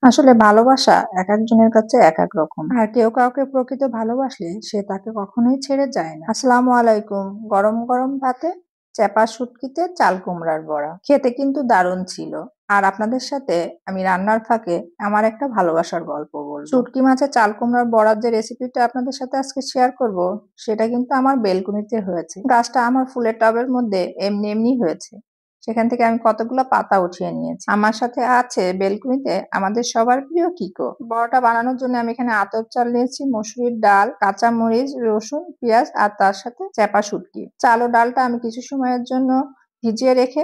আসলে ভালোবাসা একেকজনের কাছে একেক রকম। আর কেউ কাউকে প্রকৃত ভালোবাসলে সে তাকে কখনোই ছেড়ে যায় না। আসসালামু আলাইকুম। গরম গরম ভাতে চেপা শুটকিতে চাল কুমড়ার বড়া খেতে কিন্তু দারুণ ছিল। আর আপনাদের সাথে আমি রান্নার ফাঁকে আমার একটা ভালোবাসার গল্প বলবো। শুটকি মাছের চাল কুমড়ার বড়ার যে রেসিপিটা আপনাদের সাথে আজকে শেয়ার করব, সেটা কিন্তু আমার বেলকুনিতে হয়েছে। গাছটা আমার ফুলের টবের মধ্যে এমনি এমনি হয়েছে। সেখান থেকে আমি কতগুলো পাতা উঠিয়ে নিয়েছি। আমার সাথে আছে বেলকুনিতে আমাদের সবার প্রিয় কিকো। বড়াটা বানানোর জন্য আমি এখানে আতপ চাল নিয়েছি, মসুরির ডাল, কাঁচা মরিচ, রসুন, পেঁয়াজ আর তার সাথে চেপা শুটকি। চাল ও ডালটা আমি কিছু সময়ের জন্য ভিজিয়ে রেখে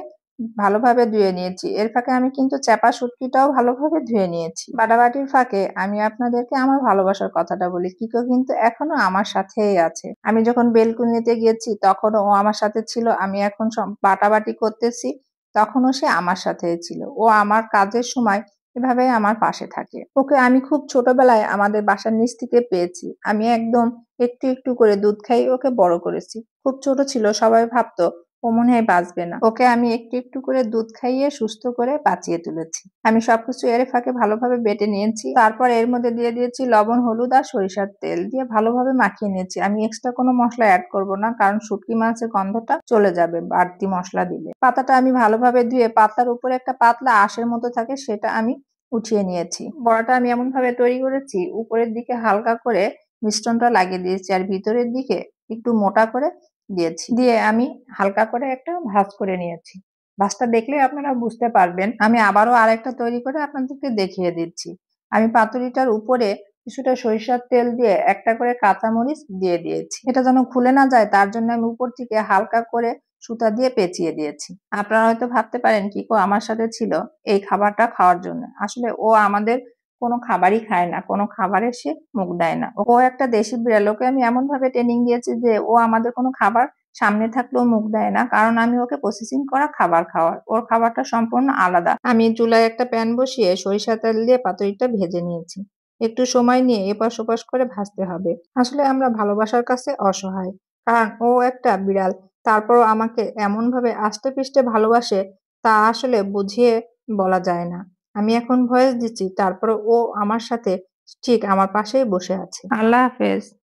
ভালোভাবে ধুয়ে নিয়েছি। এর ফাঁকে আমি কিন্তু চেপা শুটকিটাও ভালোভাবে ধুয়ে নিয়েছি। বাটাবাটির ফাঁকে আমি আপনাদেরকে আমার ভালোবাসার কথাটা বলি। কিকো কিন্তু এখনো আমার সাথেই আছে। আমি যখন বেলকুনিতে গিয়েছি তখনও ও আমার সাথে ছিল। আমি এখন বাটাবাটি করতেছি, তখনও সে আমার সাথেই ছিল। ও আমার কাজের সময় এভাবেই আমার পাশে থাকে। ওকে আমি খুব ছোটবেলায় আমাদের বাসার নিচ থেকে পেয়েছি। আমি একদম একটু একটু করে দুধ খাইয়ে ওকে বড় করেছি। খুব ছোট ছিল, সবাই ভাবতো ও মনে হয় বাঁচবে না। ওকে আমি একটু একটু করে দুধ খাইয়ে সুস্থ করে বাঁচিয়ে তুলেছি। আমি সবকিছু এর ফাঁকে ভালোভাবে বেটে নিয়েছি। তারপর এর মধ্যে দিয়ে দিয়েছি লবণ, হলুদ আর সরিষার তেল দিয়ে ভালোভাবে মাখিয়ে নিয়েছি। আমি এক্সট্রা কোনো মশলা অ্যাড করব না, কারণ শুটকি মাছের গন্ধটা চলে যাবে বাড়তি মশলা দিলে। পাতাটা আমি ভালোভাবে ধুয়ে পাতার উপরে একটা পাতলা আঁশের মতো থাকে সেটা আমি উঠিয়ে নিয়েছি। বড়াটা আমি এমন ভাবে তৈরি করেছি, উপরের দিকে হালকা করে মিশ্রণটা লাগিয়ে দিয়েছি আর ভিতরের দিকে একটু মোটা করে দিয়েছি। দিয়ে আমি হালকা করে একটা ভাঁজ করে নিয়েছি। ভাঁজটা দেখলে আপনারা বুঝতে পারবেন। আমি আবারও আরেকটা তৈরি করে আপনাদেরকে দেখিয়ে দিচ্ছি। আমি পাতুরিটার উপরে কিছুটা সরিষার তেল দিয়ে একটা করে কাঁচামরিচ দিয়ে দিয়েছি। এটা যেন খুলে না যায় তার জন্য আমি উপর থেকে হালকা করে সুতা দিয়ে পেঁচিয়ে দিয়েছি। আপনারা হয়তো ভাবতে পারেন কিকো আমার সাথে ছিল এই খাবারটা খাওয়ার জন্য। আসলে ও আমাদের কোনো খাবারই খায় না, কোনো খাবারে সে মুখ দেয় না। ও একটা দেশি বিড়াল। ওকে আমি এমন ভাবে ট্রেনিং দিয়েছি যে ও আমাদের কোনো খাবার সামনে থাকলেও মুখ দেয় না, কারণ আমি ওকে প্রসেসিং করা খাবার খাওয়ার। ওর খাবারটা সম্পূর্ণ আলাদা। আমি চুলায় একটা প্যান বসিয়ে সরিষা তেল দিয়ে পাতুরিটা ভেজে নিয়েছি। একটু সময় নিয়ে এপাশ ওপাশ করে ভাজতে হবে। আসলে আমরা ভালোবাসার কাছে অসহায়, কারণ ও একটা বিড়াল। তারপরও আমাকে এমন ভাবে আষ্টে পৃষ্ঠে ভালোবাসে, তা আসলে বুঝিয়ে বলা যায় না। আমি এখন ভয়েস দিচ্ছি, তারপরে ও আমার সাথে ঠিক আমার পাশেই বসে আছে। আল্লাহ হাফেজ।